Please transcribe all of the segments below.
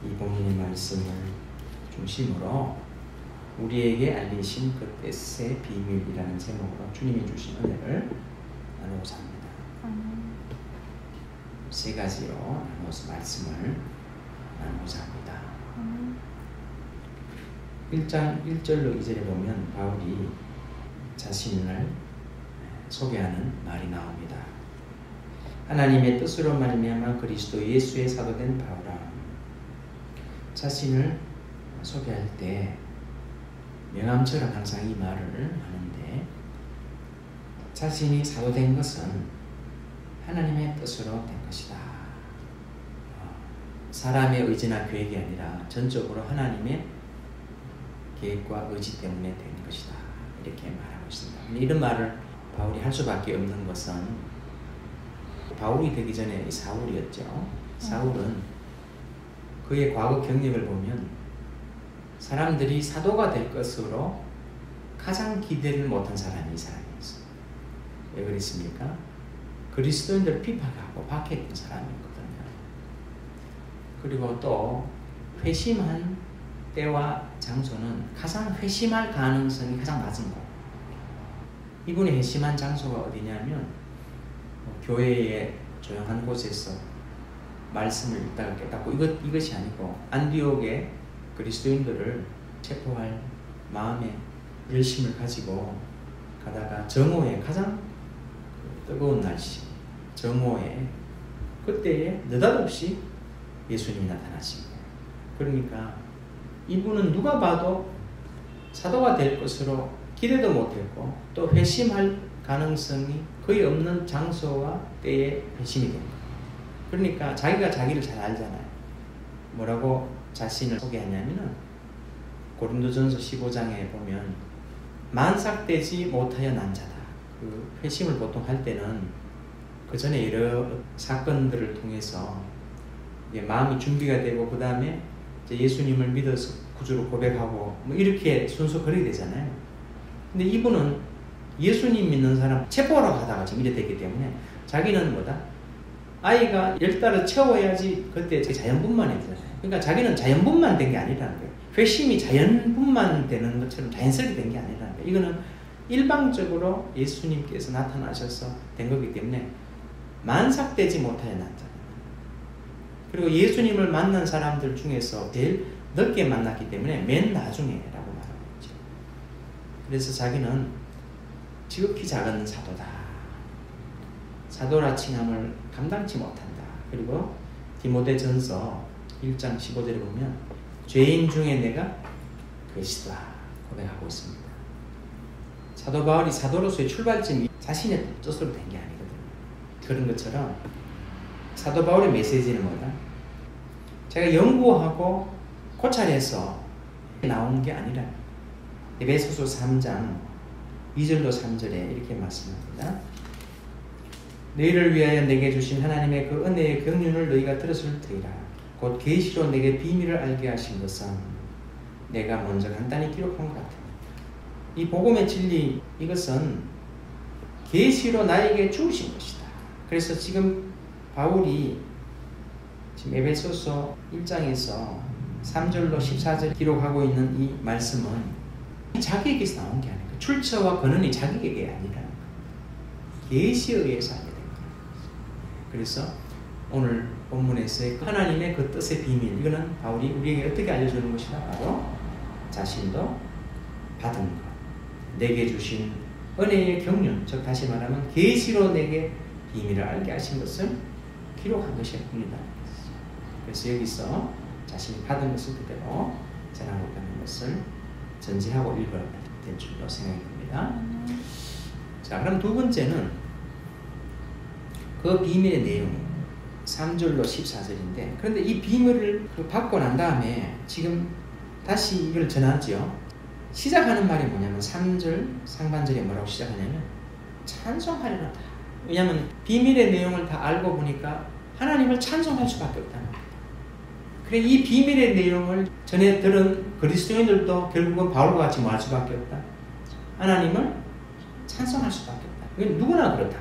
이 본문의 말씀을 중심으로 우리에게 알리신 그 뜻의 비밀이라는 제목으로 주님이 주신 은혜를 나누고자 합니다. 세 가지로 나누어서 말씀을 나누고자 합니다. 1장 1절로 2절에 보면 바울이 자신을 소개하는 말이 나옵니다. 하나님의 뜻으로 말미암아 그리스도 예수의 사도된 바울아. 자신을 소개할 때 명함처럼 항상 이 말을 하는데, 자신이 사도된 것은 하나님의 뜻으로 된 것이다. 사람의 의지나 계획이 아니라 전적으로 하나님의 계획과 의지 때문에 된 것이다. 이렇게 말하고 있습니다. 이런 말을 바울이 할 수밖에 없는 것은 바울이 되기 전에 사울이었죠. 사울은 그의 과거 경력을 보면 사람들이 사도가 될 것으로 가장 기대를 못한 사람이 이 사람이었어요. 왜 그랬습니까? 그리스도인들을 비판하고 박해했던 사람이거든요. 그리고 또 회심한 때와 장소는 가장 회심할 가능성이 가장 낮은 곳. 이분이 회심한 장소가 어디냐면 교회의 조용한 곳에서 말씀을 읽다가 깨닫고, 이것이 아니고 안디옥의 그리스도인들을 체포할 마음의 열심을 가지고 가다가 정오에, 가장 뜨거운 날씨 정오에, 그때에 느닷없이 예수님이 나타나신 거예요. 그러니까 이분은 누가 봐도 사도가 될 것으로 기대도 못했고 또 회심할 가능성이 거의 없는 장소와 때에 회심이 된 거예요. 그러니까 자기가 자기를 잘 알잖아요. 뭐라고 자신을 소개하냐면은 고린도전서 15장에 보면 만삭되지 못하여 난 자다. 그 회심을 보통 할 때는 그 전에 여러 사건들을 통해서 마음이 준비가 되고 그 다음에 예수님을 믿어서 구주로 고백하고 뭐 이렇게 순서 그렇게 되잖아요. 근데 이분은 예수님 믿는 사람 체포하러 가다가 지금 이래 됐기 때문에 자기는 뭐다? 아이가 10달을 채워야지 그때 자연분만 했잖아요. 그러니까 자기는 자연분만 된 게 아니라는 거예요. 회심이 자연분만 되는 것처럼 자연스럽게 된 게 아니라는 거예요. 이거는 일방적으로 예수님께서 나타나셔서 된 거기 때문에 만삭되지 못하여 났잖아요. 그리고 예수님을 만난 사람들 중에서 제일 넓게 만났기 때문에 맨 나중에라고 말하고 있죠. 그래서 자기는 지극히 작은 사도다. 사도라 칭함을 감당치 못한다. 그리고 디모데전서 1장 15절에 보면 죄인 중에 내가 그리스도다 고백하고 있습니다. 사도 바울이 사도로서의 출발점이 자신의 뜻으로 된 게 아니거든요. 그런 것처럼 사도 바울의 메시지는 뭐다? 제가 연구하고 고찰해서 나온 게 아니라 에베소서 3장 2절로 3절에 이렇게 말씀합니다. 너희를 위하여 내게 주신 하나님의 그 은혜의 경륜을 너희가 들었을 터이라. 곧 계시로 내게 비밀을 알게 하신 것은 내가 먼저 간단히 기록한 것 같습니다. 이 복음의 진리, 이것은 계시로 나에게 주신 것이다. 그래서 지금 바울이 지금 에베소서 1장에서 3절로 14절 기록하고 있는 이 말씀은 자기에게서 나온 게 아니고 출처와 근원이 자기에게 아니라 계시에 의해서 알게 된 거예요. 그래서 오늘 본문에서의 하나님의 그 뜻의 비밀, 이거는 바울이 우리에게 어떻게 알려주는 것이다? 바로 자신도 받은 것, 내게 주신 은혜의 경륜, 즉 다시 말하면 계시로 내게 비밀을 알게 하신 것을 기록한 것이 뿐이다. 그래서 여기서 자신이 받은 것을 그대로 전하고 있다는 것을 전제하고 읽어야 될 줄로 생각이 듭니다. 자, 그럼 두 번째는 그 비밀의 내용이 3절로 14절인데, 그런데 이 비밀을 받고 난 다음에 지금 다시 이걸 전하죠. 시작하는 말이 뭐냐면 3절 상반절에 뭐라고 시작하냐면 찬송하리로다. 왜냐하면 비밀의 내용을 다 알고 보니까 하나님을 찬송할 수밖에 없다는 거예요. 그래, 이 비밀의 내용을 전에 들은 그리스도인들도 결국은 바울과 같이 뭐 할 수밖에 없다? 하나님을 찬송할 수밖에 없다. 이건 누구나 그렇다.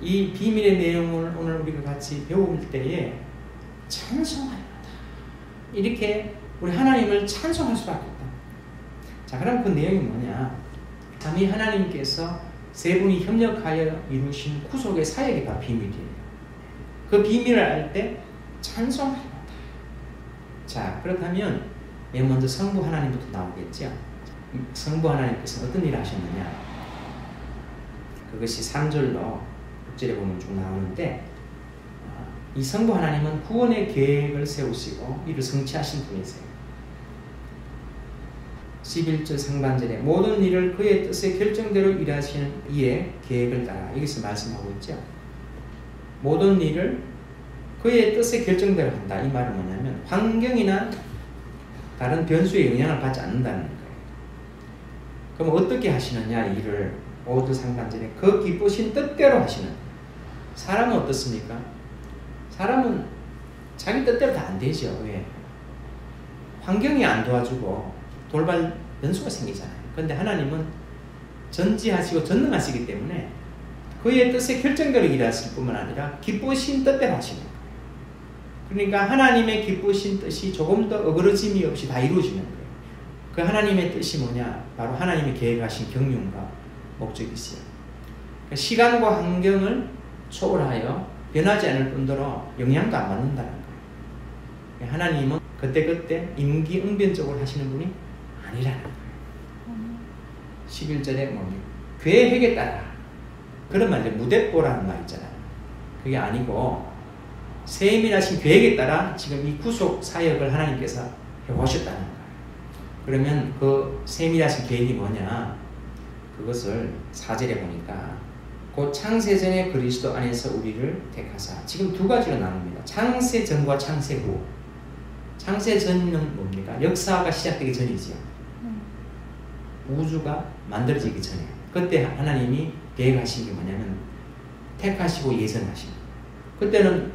이 비밀의 내용을 오늘 우리가 같이 배울 때에 찬송하리로다. 이렇게 우리 하나님을 찬송할 수밖에 없다. 자, 그럼 그 내용이 뭐냐? 삼위 하나님께서 세 분이 협력하여 이루신 구속의 사역이 바로 비밀이에요. 그 비밀을 알 때 찬송해야 한다. 자, 그렇다면 먼저 성부 하나님부터 나오겠죠. 성부 하나님께서 어떤 일을 하셨느냐? 그것이 3절로 6절에 보면 쭉 나오는데, 이 성부 하나님은 구원의 계획을 세우시고 이를 성취하신 분이세요. 11절 상반절에 모든 일을 그의 뜻의 결정대로 일하시는 이의 계획을 따라, 여기서 말씀하고 있죠. 모든 일을 그의 뜻의 결정대로 한다. 이 말은 뭐냐면 환경이나 다른 변수의 영향을 받지 않는다는 거예요. 그럼 어떻게 하시느냐? 일을 5절 상반절에 그 기쁘신 뜻대로 하시는. 사람은 어떻습니까? 사람은 자기 뜻대로 다 안 되죠. 왜? 환경이 안 도와주고 돌발 변수가 생기잖아요. 그런데 하나님은 전지하시고 전능하시기 때문에 그의 뜻의 결정대로 일하실 뿐만 아니라 기쁘신 뜻대로 하시는 거예요. 그러니까 하나님의 기쁘신 뜻이 조금 더 어그러짐이 없이 다 이루어지는 거예요. 그 하나님의 뜻이 뭐냐? 바로 하나님이 계획하신 경륜과 목적이시요. 그러니까 시간과 환경을 초월하여 변하지 않을 뿐더러 영향도 안 받는다는 거예요. 하나님은 그때그때 임기응변적으로 하시는 분이 아니라는 거예요. 11절에 뭡니까? 계획에 따라. 그런 말, 이제 무대뽀라는 말 있잖아요. 그게 아니고 세밀하신 계획에 따라 지금 이 구속 사역을 하나님께서 해오셨다는 거예요. 그러면 그 세밀하신 계획이 뭐냐? 그것을 4절에 보니까 곧 창세전에 그리스도 안에서 우리를 택하사. 지금 두 가지로 나눕니다. 창세전과 창세후. 창세전은 뭡니까? 역사가 시작되기 전이지요. 우주가 만들어지기 전에. 그때 하나님이 계획하신 게 뭐냐면 택하시고 예정하신. 그때는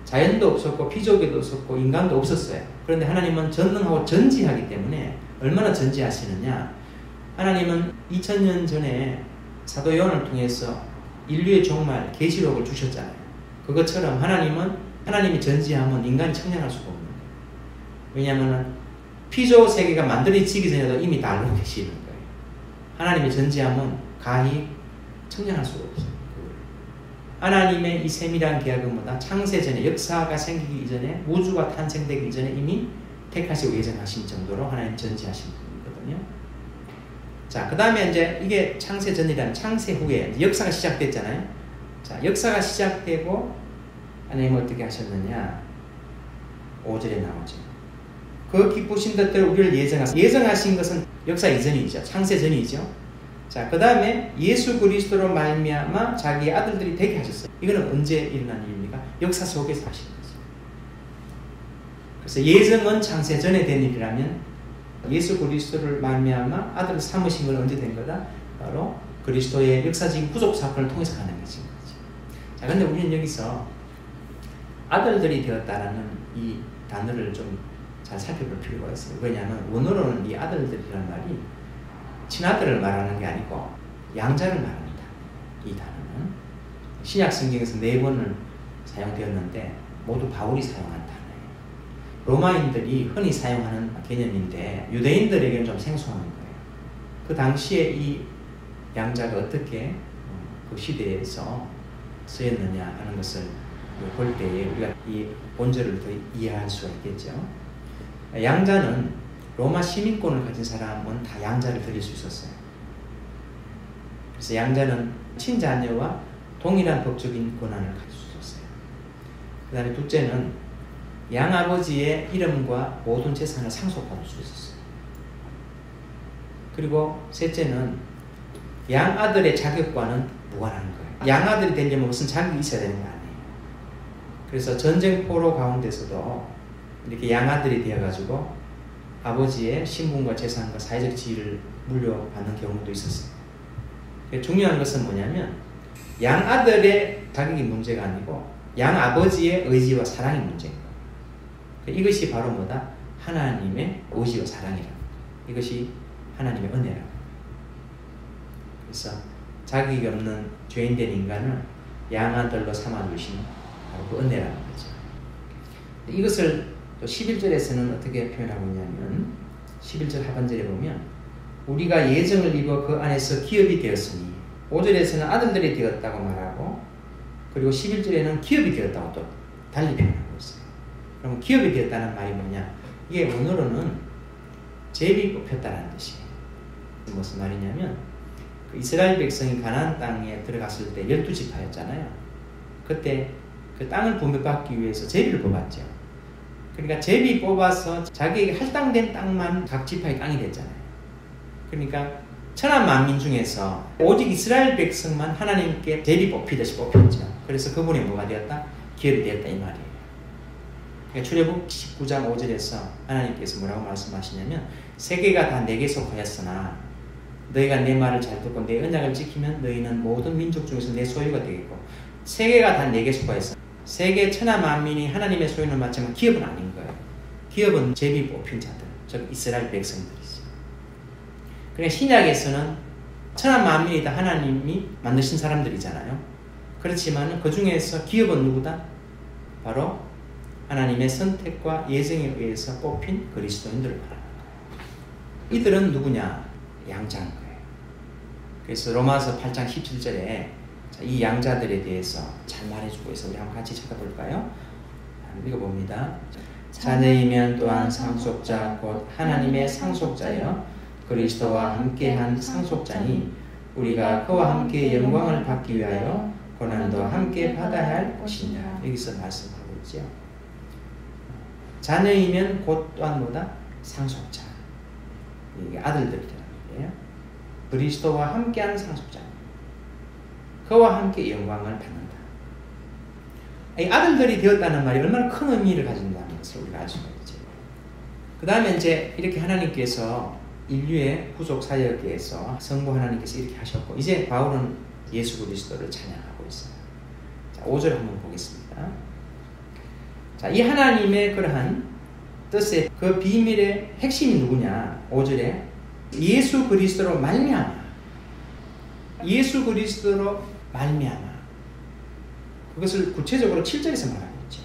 자연도 없었고 피조개도 없었고 인간도 없었어요. 그런데 하나님은 전능하고 전지하기 때문에 얼마나 전지하시느냐? 하나님은 2000년 전에 사도 요한을 통해서 인류의 종말 계시록을 주셨잖아요. 그것처럼 하나님이 전지하면 인간이 청량할 수가 없는 거예요. 왜냐하면 피조 세계가 만들어지기 전에도 이미 다 알고 계시는 거예요. 하나님이 전지하면 가히 청량할 수가 없어요. 하나님의 이 세밀한 계약은 뭐다? 창세전에, 역사가 생기기 이전에, 우주가 탄생되기 이전에 이미 택하시고 예정하신 정도로 하나님 전지하신 분이거든요. 자, 그 다음에 이제 이게 창세전이라는 창세 후에 역사가 시작됐잖아요. 자, 역사가 시작되고 하나님은 어떻게 하셨느냐? 5절에 나오죠. 그 기쁘신 뜻대로 우리를 예정하신 것은 역사 이전이죠. 창세 전이죠. 자, 그 다음에 예수 그리스도로 말미암아 자기의 아들들이 되게 하셨어요. 이거는 언제 일어난 일입니까? 역사 속에서 하신 거죠. 그래서 예정은 창세 전에 된 일이라면 예수 그리스도를 말미암아 아들을 삼으신 건 언제 된 거다? 바로 그리스도의 역사적인 구속 사건을 통해서 가는 것인 거죠. 자, 근데 우리는 여기서 아들들이 되었다라는 이 단어를 좀 잘 살펴볼 필요가 있어요. 왜냐하면 원어로는 이 아들들이라는 말이 친아들을 말하는 게 아니고 양자를 말합니다. 이 단어는 신약 성경에서 4번을 사용되었는데 모두 바울이 사용한 단어예요. 로마인들이 흔히 사용하는 개념인데 유대인들에게는 좀 생소한 거예요. 그 당시에 이 양자가 어떻게 그 시대에서 쓰였느냐 하는 것을 볼 때에 우리가 이 본절을 더 이해할 수가 있겠죠. 양자는 로마 시민권을 가진 사람은 다 양자를 드릴 수 있었어요. 그래서 양자는 친자녀와 동일한 법적인 권한을 가질 수 있었어요. 그 다음에 둘째는 양아버지의 이름과 모든 재산을 상속받을 수 있었어요. 그리고 셋째는 양아들의 자격과는 무관한 거예요. 양아들이 되려면 무슨 자격이 있어야 되는 거 아니에요. 그래서 전쟁포로 가운데서도 이렇게 양아들이 되어가지고 아버지의 신분과 재산과 사회적 지위를 물려받는 경우도 있었어요. 중요한 것은 뭐냐면 양아들의 자격이 문제가 아니고 양아버지의 의지와 사랑이 문제인 거예요. 이것이 바로 뭐다? 하나님의 의지와 사랑이라고. 이것이 하나님의 은혜라고. 그래서 자격이 없는 죄인된 인간을 양아들로 삼아주신 바로 그 은혜라는 거죠. 이것을 또 11절에서는 어떻게 표현하고 있냐면 11절 하반절에 보면 우리가 예정을 입어 그 안에서 기업이 되었으니 5절에서는 아들들이 되었다고 말하고 그리고 11절에는 기업이 되었다고 또 달리 표현하고 있어요. 그럼 기업이 되었다는 말이 뭐냐? 이게 원어로는 제비 뽑혔다는 뜻이에요. 무슨 말이냐면 그 이스라엘 백성이 가나안 땅에 들어갔을 때 12지파였잖아요. 그때 그 땅을 분배받기 위해서 제비를 뽑았죠. 그러니까 제비 뽑아서 자기에게 할당된 땅만 각 지파의 땅이 됐잖아요. 그러니까 천하 만민 중에서 오직 이스라엘 백성만 하나님께 제비 뽑히듯이 뽑혔죠. 그래서 그분이 뭐가 되었다? 기업이 되었다 이 말이에요. 그러니까 출애굽 19장 5절에서 하나님께서 뭐라고 말씀하시냐면 세계가 다 내게 속하였으나 너희가 내 말을 잘 듣고 내 언약을 지키면 너희는 모든 민족 중에서 내 소유가 되겠고 세계가 다 내게 속하였으나 세계 천하 만민이 하나님의 소유는 맞지만 기업은 아닌 거예요. 기업은 제비 뽑힌 자들, 즉 이스라엘 백성들이죠. 그러니까 신약에서는 천하 만민이 다 하나님이 만드신 사람들이잖아요. 그렇지만 그 중에서 기업은 누구다? 바로 하나님의 선택과 예정에 의해서 뽑힌 그리스도인들을 말합니다. 이들은 누구냐? 양자인 거예요. 그래서 로마서 8장 17절에 이 양자들에 대해서 잘 말해주고 있어. 우리 한번 같이 찾아볼까요? 읽어봅니다. 자녀이면 또한 상속자 곧 하나님의 상속자여 그리스도와 함께한 상속자니 우리가 그와 함께 영광을 받기 위하여 고난도 함께 받아야 할 것이니라. 여기서 말씀하고 있죠. 자녀이면 곧 또한 뭐다? 상속자. 이게 아들들이라는 거예요. 그리스도와 함께한 상속자. 그와 함께 영광을 받는다. 이 아들들이 되었다는 말이 얼마나 큰 의미를 가진다는 것을 우리가 알 수가 있죠. 그 다음에 이제 이렇게 하나님께서 인류의 구속 사역에서 성부 하나님께서 이렇게 하셨고 이제 바울은 예수 그리스도를 찬양하고 있어요. 자, 5절 한번 보겠습니다. 자, 이 하나님의 그러한 뜻의 그 비밀의 핵심이 누구냐? 5절에 예수 그리스도로 말미암아. 예수 그리스도로 말미암아. 그것을 구체적으로 7절에서 말하고 있죠.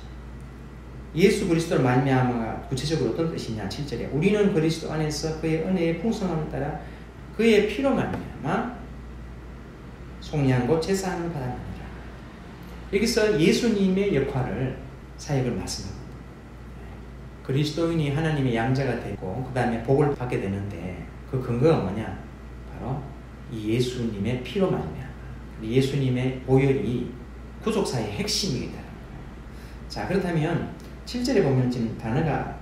예수 그리스도로 말미암아가 구체적으로 어떤 뜻이냐? 7절에 우리는 그리스도 안에서 그의 은혜의 풍성함을 따라 그의 피로 말미암아 속량 곧 제사함을 받았느니라. 여기서 예수님의 역할을 사역을 말씀합니다. 그리스도인이 하나님의 양자가 되고 그 다음에 복을 받게 되는데 그 근거가 뭐냐? 바로 이 예수님의 피로 말미암아. 예수님의 보혈이 구속사의 핵심이기 때문에. 자, 그렇다면 7절에 보면 지금 단어가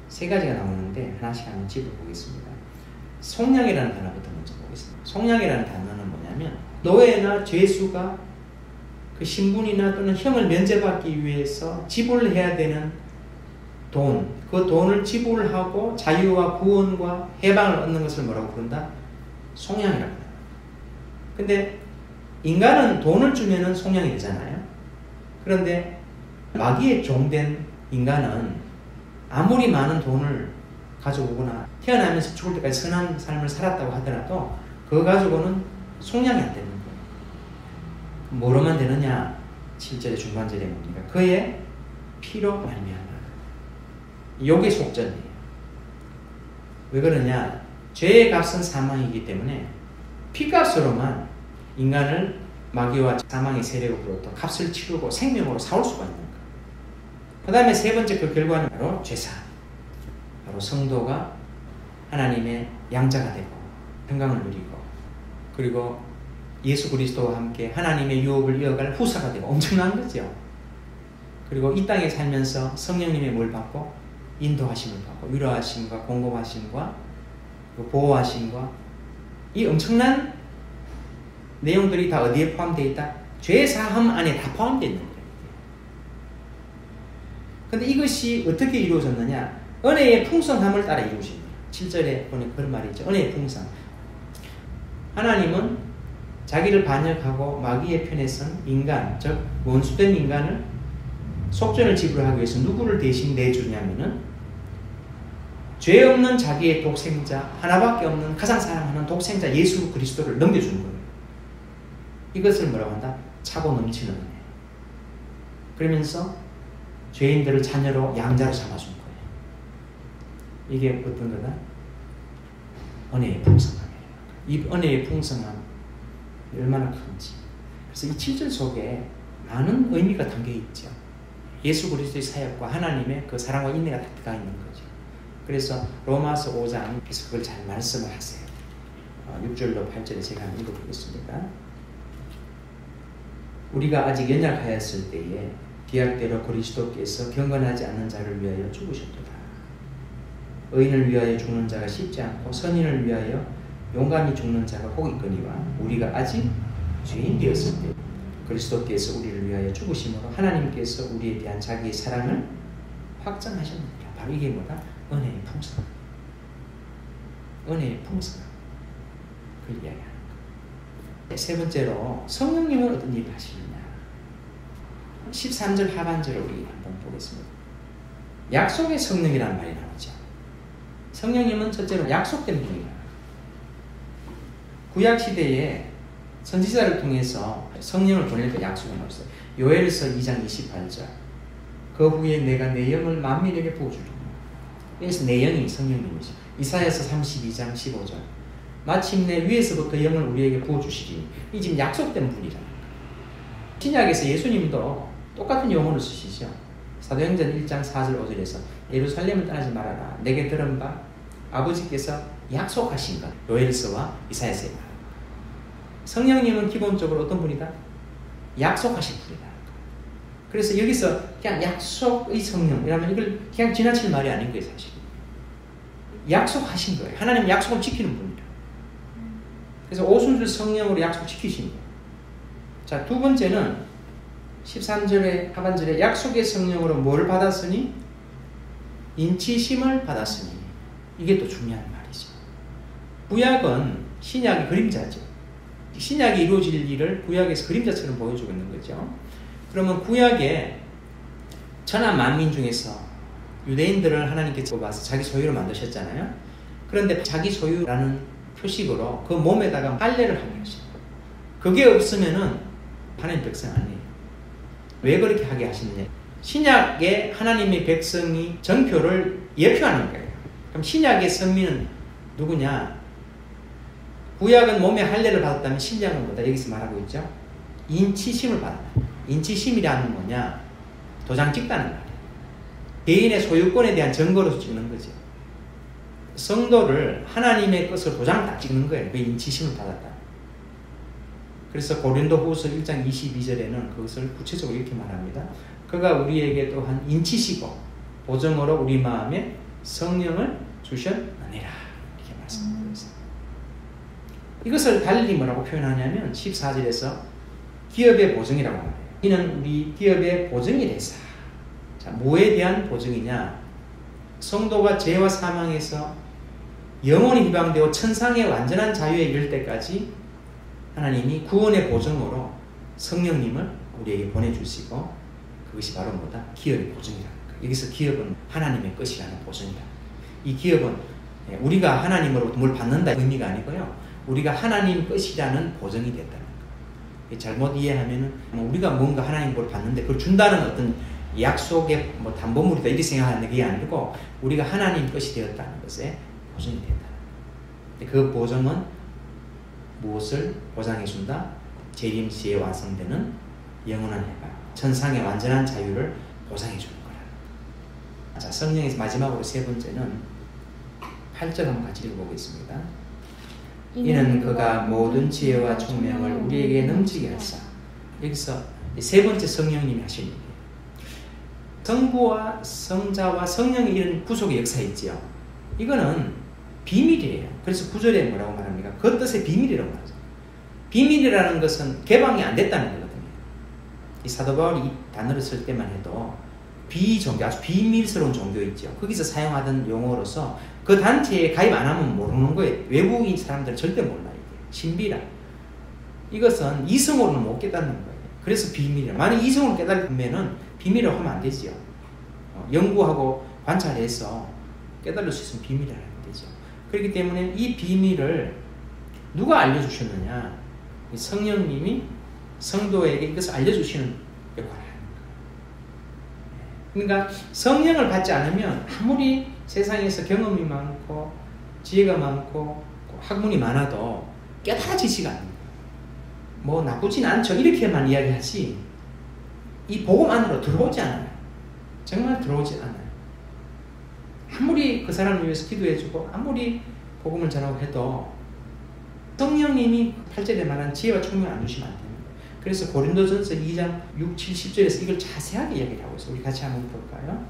세 가지가 나오는데 하나씩 한번 짚어보겠습니다. 속량이라는 단어부터 먼저 보겠습니다. 속량이라는 단어는 뭐냐면 노예나 죄수가 그 신분이나 또는 형을 면제받기 위해서 지불을 해야 되는 돈, 그 돈을 지불하고 자유와 구원과 해방을 얻는 것을 뭐라고 부른다? 속량이라고 합니다. 근데 인간은 돈을 주면은 속량이 되잖아요. 그런데 마귀의 종된 인간은 아무리 많은 돈을 가져오거나 태어나면서 죽을 때까지 선한 삶을 살았다고 하더라도 그거 가지고는 속량이 안 되는 거예요. 뭐로만 되느냐? 7절의 중간절에 뭡니까? 그의 피로 말미암아. 요게 속전이에요. 왜 그러냐? 죄의 값은 사망이기 때문에 피값으로만 인간을 마귀와 사망의 세력으로부터 값을 치르고 생명으로 사올 수가 있는 거예요. 그 다음에 세 번째 그 결과는 바로 죄사. 바로 성도가 하나님의 양자가 되고 평강을 누리고 그리고 예수 그리스도와 함께 하나님의 유업을 이어갈 후사가 되고 엄청난 거죠. 그리고 이 땅에 살면서 성령님의 뭘 받고 인도하심을 받고 위로하심과 공급하심과 보호하심과 이 엄청난 내용들이 다 어디에 포함되어 있다? 죄사함 안에 다 포함되어 있는 거예요. 근데 이것이 어떻게 이루어졌느냐? 은혜의 풍성함을 따라 이루어진 거예요. 7절에 보니 그런 말이 있죠. 은혜의 풍성. 하나님은 자기를 반역하고 마귀의 편에 선 인간, 즉 원수된 인간을 속전을 지불하기 위해서 누구를 대신 내주냐면은 죄 없는 자기의 독생자, 하나밖에 없는 가장 사랑하는 독생자 예수 그리스도를 넘겨주는 거예요. 이것을 뭐라고 한다? 차고 넘치는 은혜. 그러면서 죄인들을 자녀로 양자로 삼아준 거예요. 이게 어떤 거다? 은혜의 풍성함이에요. 이 은혜의 풍성함 얼마나 큰지. 그래서 이 7절 속에 많은 의미가 담겨 있죠. 예수 그리스도의 사역과 하나님의 그 사랑과 인내가 다 들어가 있는 거죠. 그래서 로마서 5장에서 그걸 잘 말씀을 하세요. 6절로 8절에 제가 한번 읽어보겠습니다. 우리가 아직 연약하였을 때에 기약대로 그리스도께서 경건하지 않는 자를 위하여 죽으셨도다. 의인을 위하여 죽는 자가 쉽지 않고 선인을 위하여 용감히 죽는 자가 혹 있거니와 우리가 아직 죄인 되었을 때 그리스도께서 우리를 위하여 죽으심으로 하나님께서 우리에 대한 자기의 사랑을 확정하셨느니라. 바로 이게 뭐다? 은혜의 풍성. 은혜의 풍성. 그걸 이야기하는 거예요. 세 번째로 성령님은 어떤 일을 하시느냐. 13절 하반절을 우리 한번 보겠습니다. 약속의 성령이라는 말이 나오죠. 성령님은 첫째로 약속된 분이다. 구약시대에 선지자를 통해서 성령을 보낼 때 약속을 나왔어요. 요엘서 2장 28절. 그 후에 내가 내 영을 만민에게 부어주리라. 그래서 내 영이 성령님이죠. 이사야서 32장 15절. 마침내 위에서부터 영을 우리에게 부어주시리니. 이 지금 약속된 분이라. 신약에서 예수님도 똑같은 용어를 쓰시죠. 사도행전 1장 4절 5절에서 예루살렘을 떠나지 말아라. 내게 들은 바 아버지께서 약속하신 것. 요엘서와 이사야서에 말합니다. 성령님은 기본적으로 어떤 분이다? 약속하신 분이다. 그래서 여기서 그냥 약속의 성령이라면 이걸 그냥 지나칠 말이 아닌 거예요, 사실. 약속하신 거예요. 하나님 약속을 지키는 분이다. 그래서 오순절 성령으로 약속 지키신 거예요. 자, 두 번째는 13절의 하반절에 약속의 성령으로 뭘 받았으니? 인치심을 받았으니. 이게 또 중요한 말이죠. 구약은 신약의 그림자죠. 신약이 이루어질 일을 구약에서 그림자처럼 보여주고 있는 거죠. 그러면 구약에 천하 만민 중에서 유대인들을 하나님께서 뽑아서 자기 소유로 만드셨잖아요. 그런데 자기 소유라는 표식으로 그 몸에다가 할례를 하는 것이죠. 그게 없으면은 하나님 백성 아니에요. 왜 그렇게 하게 하시느냐? 신약의 하나님의 백성이 정표를 예표하는 거예요. 그럼 신약의 선민은 누구냐? 구약은 몸에 할례를 받았다면 신약은 뭐다? 여기서 말하고 있죠. 인치심을 받았다. 인치심이라는 뭐냐? 도장 찍다는 말이에요. 개인의 소유권에 대한 증거로서 찍는 거죠. 성도를 하나님의 것을 도장 딱 찍는 거예요. 그 인치심을 받았다. 그래서 고린도후서 1장 22절에는 그것을 구체적으로 이렇게 말합니다. 그가 우리에게 또한 인치시고 보증으로 우리 마음에 성령을 주셨느니라. 이렇게 말씀하고 있습니다. 이것을 달리 뭐라고 표현하냐면 14절에서 기업의 보증이라고 말해요. 이는 우리 기업의 보증이 되사. 자, 뭐에 대한 보증이냐? 성도가 죄와 사망에서 영원히 희방되어 천상의 완전한 자유에 이를 때까지 하나님이 구원의 보증으로 성령님을 우리에게 보내주시고 그것이 바로 뭐다? 기업의 보증이라는 거예요. 여기서 기업은 하나님의 것이라는 보증이다. 이 기업은 우리가 하나님으로부터 뭘 받는다 의미가 아니고요. 우리가 하나님 것이라는 보증이 됐다는 거예요. 잘못 이해하면 우리가 뭔가 하나님 걸 받는데 그걸 준다는 어떤 약속의 뭐 담보물이다 이렇게 생각하는데 그게 아니고 우리가 하나님 것이 되었다는 것에 보증이 된다. 그 보증은 무엇을 보장해 준다? 재림 시에 완성되는 영원한 해방, 천상의 완전한 자유를 보장해 주는 거라. 자, 성령에서 마지막으로 세 번째는 8절 한번 같이 읽어보겠습니다. 이는 그가 모든 지혜와 총명을 우리에게 넘치게 하사. 여기서 세 번째 성령님이 하신 일이에요. 성부와 성자와 성령의 이런 구속의 역사 있지요. 이거는 비밀이에요. 그래서 9절에 뭐라고 말합니까? 그 뜻의 비밀이라고 말하죠. 비밀이라는 것은 개방이 안 됐다는 거거든요. 이 사도 바울이 이 단어를 쓸 때만 해도 비종교, 아주 비밀스러운 종교 있죠. 거기서 사용하던 용어로서 그 단체에 가입 안 하면 모르는 거예요. 외국인 사람들은 절대 몰라요. 신비라. 이것은 이성으로는 못 깨닫는 거예요. 그래서 비밀이라. 만약 이성으로 깨달으면은 비밀을 하면 안 되죠. 연구하고 관찰해서 깨달을 수 있으면 비밀이라는 거죠. 그렇기 때문에 이 비밀을 누가 알려주셨느냐? 성령님이 성도에게 이것을 알려주시는 역할을 하는 거예요. 그러니까 성령을 받지 않으면 아무리 세상에서 경험이 많고 지혜가 많고 학문이 많아도 깨달아지지가 않는 거예요. 뭐 나쁘진 않죠. 이렇게만 이야기하지 이 복음 안으로 들어오지 않아요. 정말 들어오지 않아요. 아무리 그 사람을 위해서 기도해주고 아무리 복음을 전하고 해도 성령님이 8절에 말한 지혜와 총명을 안 주시면 안 됩니다. 그래서 고린도전서 2장 6, 7, 10절에서 이걸 자세하게 이야기를 하고 있어요. 우리 같이 한번 볼까요?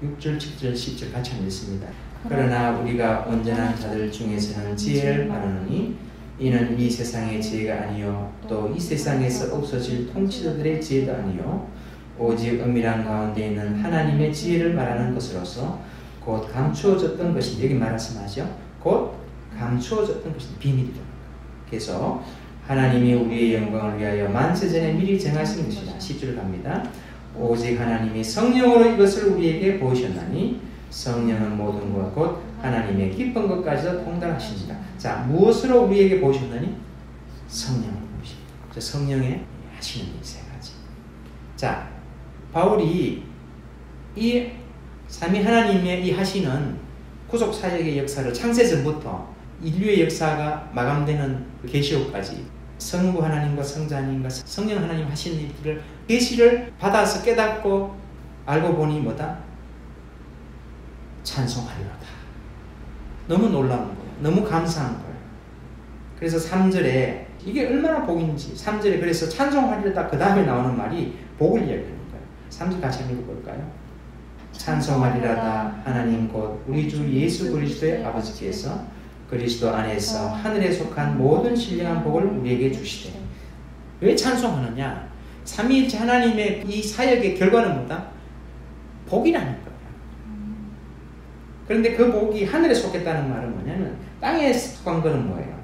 6절, 7절, 10절 같이 한번 읽습니다. 그러나 우리가 온전한 자들 중에서는 지혜를 바라노니 이는 이 세상의 지혜가 아니요 또 이 세상에서 없어질 통치자들의 지혜도 아니요 오직 은밀한 가운데 있는 하나님의 지혜를 말하는 것으로서 곧 감추어졌던 것인데 여기 말씀하죠. 곧 감추어졌던 것인데 비밀이다. 그래서 하나님이 우리의 영광을 위하여 만세전에 미리 정하신 것이다. 10절 갑니다. 오직 하나님이 성령으로 이것을 우리에게 보이셨나니 성령은 모든 것 곧 하나님의 기쁜 것까지도 통달하십니다. 자, 무엇으로 우리에게 보이셨나니? 성령을 보이십니다. 성령의 하시는 일 세 가지. 자, 바울이 이 삼위 하나님의 이 하시는 구속 사역의 역사를 창세전부터 인류의 역사가 마감되는 계시록까지 성부 하나님과 성자 하나님과 성령 하나님 하시는 일들을 계시를 받아서 깨닫고 알고 보니 뭐다? 찬송하리로다. 너무 놀라운 거예요. 너무 감사한 거예요. 그래서 3절에 이게 얼마나 복인지 3절에 그래서 찬송하리로다 그 다음에 나오는 말이 복을 이야기하는 거예요. 3절 같이 한번 읽어볼까요? 찬송하리라다 하나님 곧 우리 주 예수 그리스도의 아버지께서 그리스도 안에서 하늘에 속한 모든 신령한 복을 우리에게 주시되. 왜 찬송하느냐? 삼위일체 하나님의 이 사역의 결과는 뭐다? 복이라는 거예요. 그런데 그 복이 하늘에 속했다는 말은 뭐냐면 땅에 속한 거는 뭐예요?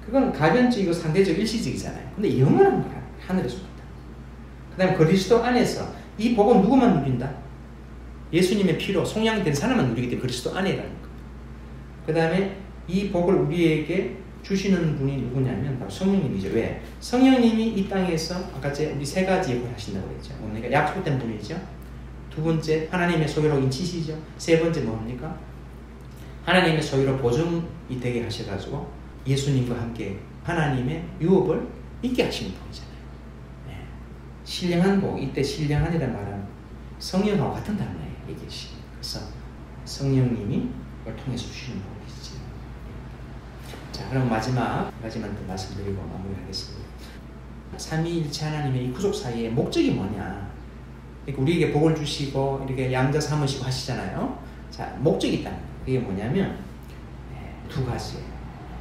그건 가변적이고 상대적 일시적이잖아요. 근데 영원한 거야. 하늘에 속했다. 그 다음에 그리스도 안에서 이 복은 누구만 누린다? 예수님의 피로 속량된 사람만 누리기 때문에 그리스도 안에라는 거예요. 그 다음에 이 복을 우리에게 주시는 분이 누구냐면 바로 성령님이죠. 왜? 성령님이 이 땅에서 아까 우리 세 가지 역할을 하신다고 그랬죠. 뭡니까? 약속된 분이죠. 두 번째 하나님의 소유로 인치시죠. 세 번째 뭡니까? 하나님의 소유로 보증이 되게 하셔가지고 예수님과 함께 하나님의 유업을 있게 하시는 분이잖아요. 네. 신령한 복, 이때 신령한이라는 말은 성령하고 같은 단어예요. 이게 그래서 성령님이 그걸 통해서 주시는 복이지. 자, 그럼 마지막 가지만 더 말씀드리고 마무리하겠습니다. 삼위일체 하나님의 이 구속 사이의 목적이 뭐냐? 우리에게 복을 주시고 이렇게 양자 삼으시고 하시잖아요. 자, 목적이 있다는 거예요. 그게 뭐냐면 두 가지예요.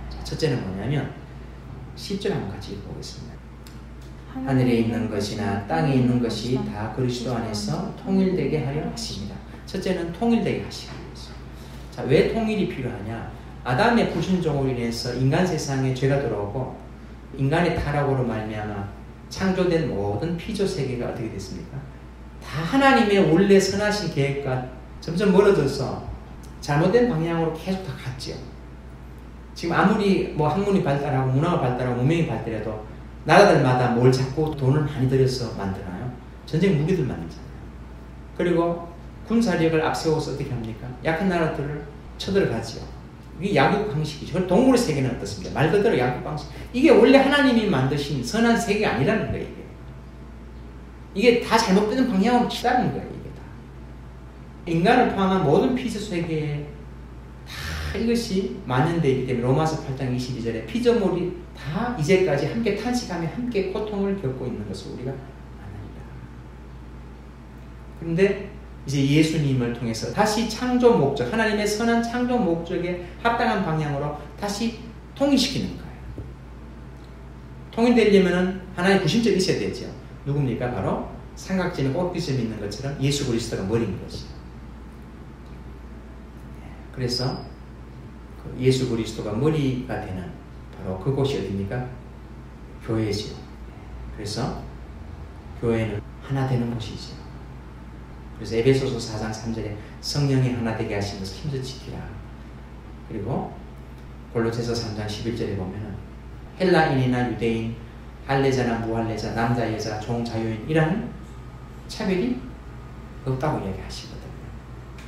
자, 첫째는 뭐냐면 10절 한번 같이 읽어보겠습니다. 하늘에 있는 것이나 땅에 있는 것이 다 그리스도 안에서 통일되게 하려 하십니다. 첫째는 통일되게 하시기 위해서. 자, 왜 통일이 필요하냐? 아담의 불순종으로 인해서 인간 세상에 죄가 들어오고 인간의 타락으로 말미암아 창조된 모든 피조 세계가 어떻게 됐습니까? 다 하나님의 원래 선하신 계획과 점점 멀어져서 잘못된 방향으로 계속 다 갔지요. 지금 아무리 뭐 학문이 발달하고 문화가 발달하고 문명이 발달해도 나라들마다 뭘 자꾸 돈을 많이 들여서 만드나요? 전쟁 무기들 만들잖아요. 그리고 군사력을 앞세워서 어떻게 합니까? 약한 나라들을 쳐들어가지요. 이게 야국 방식이죠. 동물의 세계는 어떻습니까? 말 그대로 야국 방식. 이게 원래 하나님이 만드신 선한 세계가 아니라는 거예요. 이게 다 잘못되는 방향으로 치닫는 거예요. 이게 다. 인간을 포함한 모든 피조 세계에 다 이것이 만연되어 있기 때문에 로마서 8장 22절에 피조물이 다 이제까지 함께 탄식하며 함께 고통을 겪고 있는 것을 우리가 압니다. 그런데 이제 예수님을 통해서 다시 창조 목적, 하나님의 선한 창조 목적에 합당한 방향으로 다시 통일시키는 거예요. 통일되려면 하나의 구심점이 있어야 되죠. 누굽니까? 바로 삼각지는 꼭지점이 있는 것처럼 예수 그리스도가 머리인 것이죠. 그래서 예수 그리스도가 머리가 되는 바로 그곳이 어디입니까? 교회죠. 그래서 교회는 하나 되는 곳이죠. 그래서 에베소서 4장 3절에 성령이 하나 되게 하신 것을 힘써 지키라. 그리고 골로새서 3장 11절에 보면은 헬라인이나 유대인, 할례자나 무할례자, 남자 여자, 종 자유인 이라는 차별이 없다고 이야기하시거든요.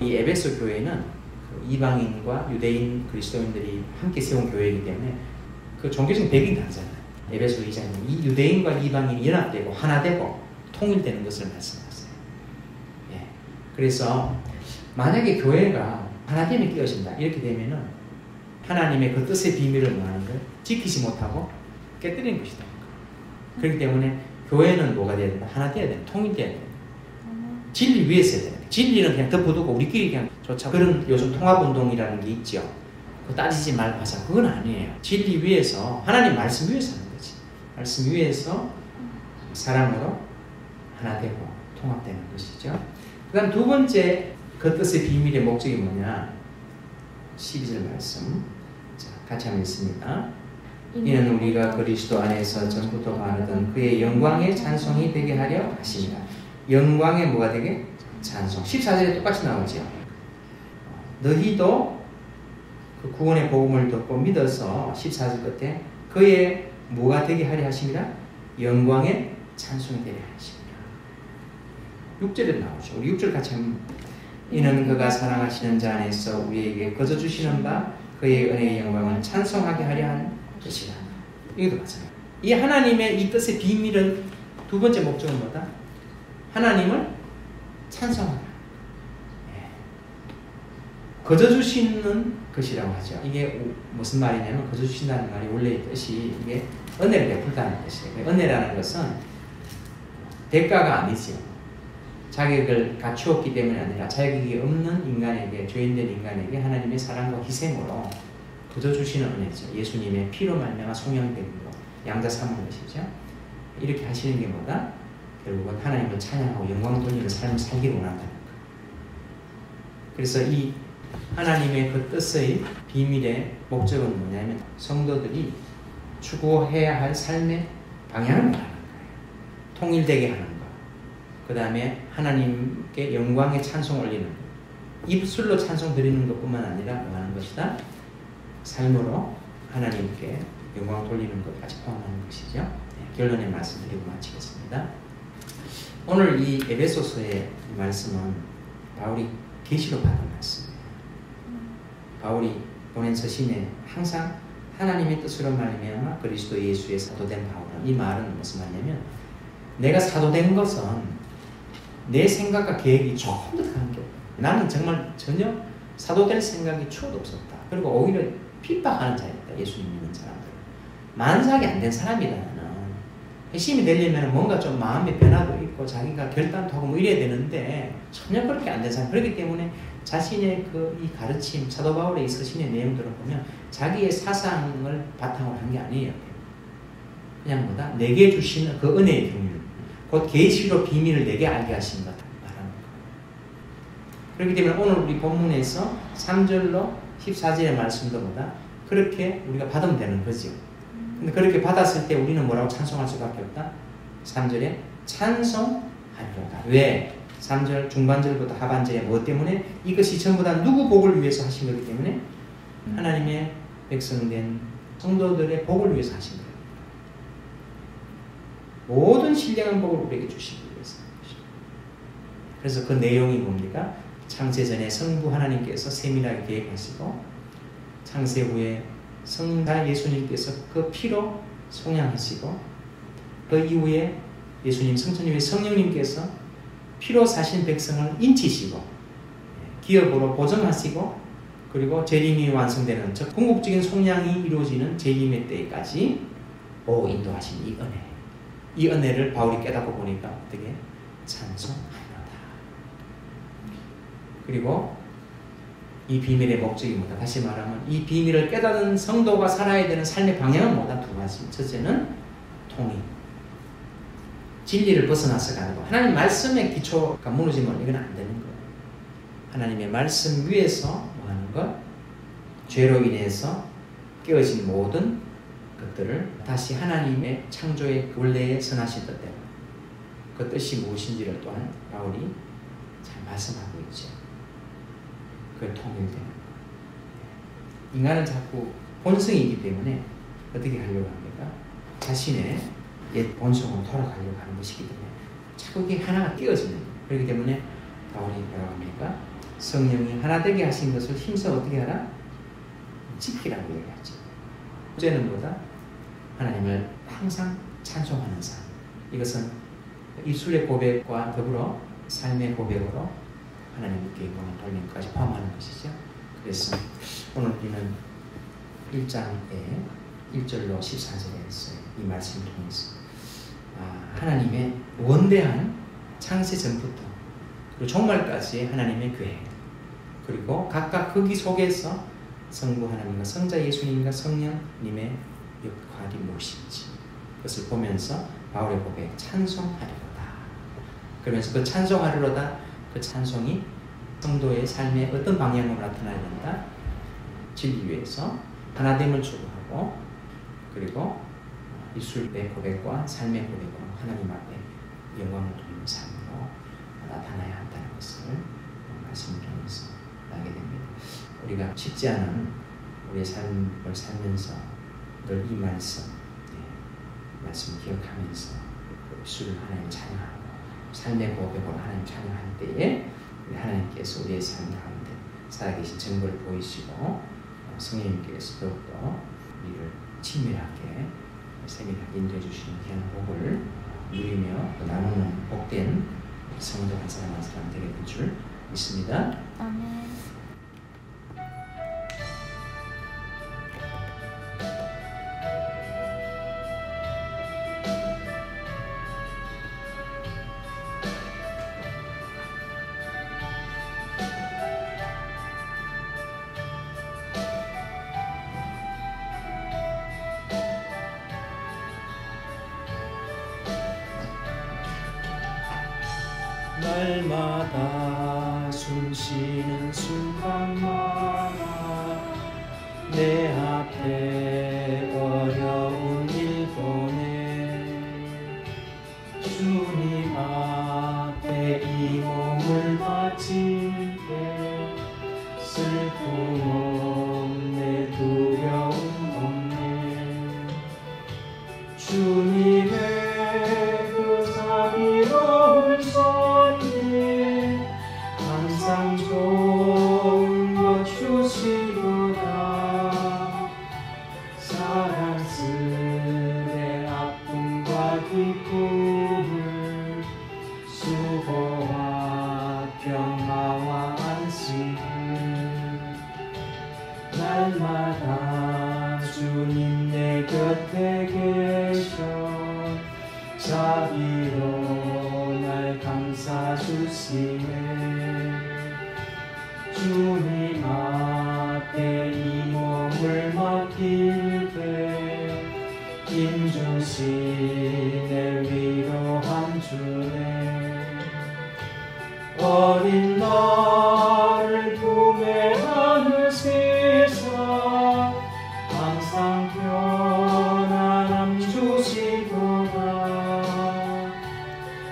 이 에베소 교회는 이방인과 유대인 그리스도인들이 함께 세운 교회이기 때문에 그 종교적 배경이 다르잖아요. 에베소 2장은 이 유대인과 이방인이 연합되고 하나 되고 통일되는 것을 말씀하세요. 예. 그래서 만약에 교회가 하나님이 깨어진다 이렇게 되면은 하나님의 그 뜻의 비밀을 뭐하는 거예요? 지키지 못하고 깨뜨리는 것이다. 그렇기 때문에 교회는 뭐가 돼야 된다? 하나 돼야 된다. 통일돼야 된다. 진리 위에서 해야 된다. 진리는 그냥 덮어두고 우리끼리 그냥 좋자. 그런 요즘 통합운동이라는 게 있죠. 그거 따지지 말고 하자. 그건 아니에요. 진리 위에서 하나님 말씀 위에서 하는 거지. 말씀 위에서 사랑으로 하나 되고 통합되는 것이죠. 그 다음 두 번째 그 뜻의 비밀의 목적이 뭐냐? 12절 말씀. 자, 같이 한번 읽습니다. 이는 우리가 그리스도 안에서 전부터 말하던 그의 영광의 찬송이 되게 하려 하십니다. 영광의 뭐가 되게? 찬송. 14절에 똑같이 나오죠. 너희도 그 구원의 복음을 듣고 믿어서 14절 끝에 그의 뭐가 되게 하려 하십니다. 영광의 찬송이 되게 하십니다. 6절에 나오죠. 우리 6절 같이 한번. 이는 그가 사랑하시는 자 안에서 우리에게 거저 주시는 바 그의 은혜의 영광을 찬송하게 하려 한 것이다. 이것도 마찬가지예요. 이 하나님의 이 뜻의 비밀은 두 번째 목적은 뭐다? 하나님을 찬송하라. 거저 주시는 것이라고 하죠. 이게 무슨 말이냐면 거저 주신다는 말이 원래 뜻이 이게 은혜를 베풀다는 뜻이에요. 은혜라는 것은 대가가 아니죠. 자격을 갖추었기 때문이 아니라 자격이 없는 인간에게, 죄인된 인간에게 하나님의 사랑과 희생으로 거저 주시는 은혜죠. 예수님의 피로 말미암아 송영된 것, 양자 삼은 것이죠. 이렇게 하시는 게 뭐다? 결국은 하나님을 찬양하고 영광 돌리는 삶을 살기를 원한다는 것. 그래서 이 하나님의 그 뜻의 비밀의 목적은 뭐냐면 성도들이 추구해야 할 삶의 방향을 말하는 거예요. 통일되게 하는 것. 그 다음에 하나님께 영광의 찬송 올리는 것. 입술로 찬송 드리는 것뿐만 아니라 뭐 하는 것이다? 삶으로 하나님께 영광 돌리는 것까지 포함하는 것이죠. 네, 결론의 말씀 드리고 마치겠습니다. 오늘 이 에베소서의 말씀은 바울이 계시로 받은 말씀이에요. 바울이 보낸 서신에 항상 하나님의 뜻으로 말미암아 그리스도 예수의 사도된 바울은 이 말은 무슨 말이냐면 내가 사도된 것은 내 생각과 계획이 조금 더 다른 게 없다. 나는 정말 전혀 사도될 생각이 추워도 없었다. 그리고 오히려 핍박하는 자였다. 예수님 믿는 사람들. 만삭이 안 된 사람이다. 나는. 핵심이 되려면 뭔가 좀 마음의 변화도 있고 자기가 결단도 하고 뭐 이래야 되는데 전혀 그렇게 안 된 사람. 그렇기 때문에 자신의 그 이 가르침, 사도 바울의 이 서신의 내용들을 보면 자기의 사상을 바탕으로 한 게 아니에요. 그냥 뭐다? 내게 주시는 그 은혜의 비밀. 곧 계시로 비밀을 내게 알게 하신 것 말하는 거예요. 그렇기 때문에 오늘 우리 본문에서 3절로 14절의 말씀도 보다 그렇게 우리가 받으면 되는 거죠. 근데 그렇게 받았을 때 우리는 뭐라고 찬송할 수밖에 없다? 3절에 찬송하리로다. 왜? 3절 중반절부터 하반절에 뭐 때문에? 이것이 전부 다 누구 복을 위해서 하신 거기 때문에 하나님의 백성된 성도들의 복을 위해서 하신 거예요. 모든 신령한 복을 우리에게 주시기 위해서. 그래서 그 내용이 뭡니까? 창세전에 성부 하나님께서 세밀하게 계획하시고 창세 후에 성자 예수님께서 그 피로 속량하시고 그 이후에 예수님 성천 이후에 성령님께서 피로 사신 백성을 인치시고 기업으로 보정하시고 그리고 재림이 완성되는 즉 궁극적인 속량이 이루어지는 재림의 때까지 인도하신 이 은혜. 이 은혜를 바울이 깨닫고 보니까 어떻게? 찬송하리로다. 그리고 이 비밀의 목적이 뭐다? 다시 말하면 이 비밀을 깨닫은 성도가 살아야 되는 삶의 방향은 뭐다? 두 가지. 첫째는 통일. 진리를 벗어나서 가는 거. 하나님 말씀의 기초가 무너지면 이건 안 되는 거예요. 하나님의 말씀 위에서 뭐 하는 것? 죄로 인해서 깨어진 모든 것들을 다시 하나님의 창조의 원래의 선하신 뜻대로 그 뜻이 무엇인지를 또한 바울이 잘 말씀하고 있죠. 그걸 통일되는 것. 인간은 자꾸 본성이 있기 때문에 어떻게 하려고 합니까? 자신의 옛 본성으로 돌아가려고 하는 것이기 때문에 자꾸 이게 하나가 띄어지는 거예요. 그렇기 때문에 바울이 뭐라고 합니까? 성령이 하나 되게 하신 것을 힘써 어떻게 하라? 지키라고 얘기하죠. 둘째는 뭐다? 하나님을 항상 찬송하는 삶. 이것은 입술의 고백과 더불어 삶의 고백으로 하나님께 영광을 돌리는 것까지 포함하는 것이죠. 그래서 오늘 우리는 1장에 1절로 14절에 있어요. 이 말씀을 통해서 하나님의 원대한 창세 전부터 그리고 종말까지의 하나님의 계획, 그리고 각각 거기 속에서 성부 하나님과 성자 예수님과 성령님의 역할이 무엇인지 그것을 보면서 바울의 고백 찬송하리로다. 그러면서 그 찬송하리로다, 그 찬송이 성도의 삶에 어떤 방향으로 나타나야 된다? 진리 위에서 하나됨을 추구하고, 그리고 입술의 고백과 삶의 고백으로 하나님 앞에 영광을 돌리는 삶으로 나타나야 한다는 것을 말씀을 통해서 알게 됩니다. 우리가 쉽지 않은 우리의 삶을 살면서 늘 이 말씀을 기억하면서 입술을 하나님 찬양하고 삶의 고백으로 하나님 찬양할 때에 하나님께서 우리의 삶 가운데 살아계신 증거를 보이시고 성령님께서 더욱더 우리를 친밀하게 세밀하게 인도해 주시는 귀한 복을 누리며 나누는 복된 성도 한 사람 한 사람 되게 될 줄 믿습니다. 아멘. 날마다 숨쉬는 순간마다 내 앞에 어려운 일 보내 주님 앞에 이 몸을 바치게 슬픔 없네 두려움 없네 주님의 그 자비로운 손이 항상 좋은 것 주시도다. 사랑스레 아픔과 기쁨을 수고와 평화와 안식을 날마다 주님 내 곁에 계셔 자비로 날 감싸 주시네 주님 앞에 이 몸을 맡길 때 힘주시네 위로한 주네 어린 나를 품에 안으시사 항상 편안함 주시도다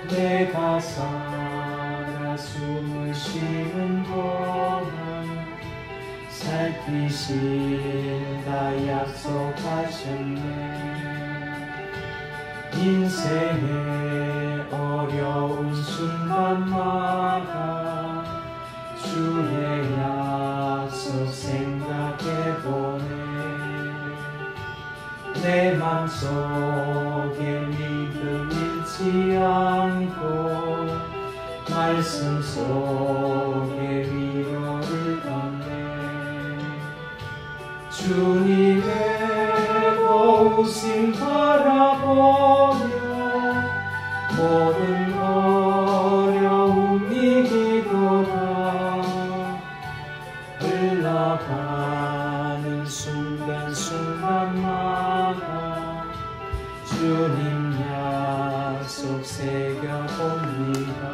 내가 살아 숨을 쉬는 동안 살피신다 약속하셨네 인생의 어려운 순간마다 주의 약속 생각해보네 내 맘속에 믿음 잃지 않고 말씀 속에 위로를 건네 주님의 도우심 바라보며 모든 어려움 이기도다 흘러가는 순간순간마다 주님 약속 새겨봅니다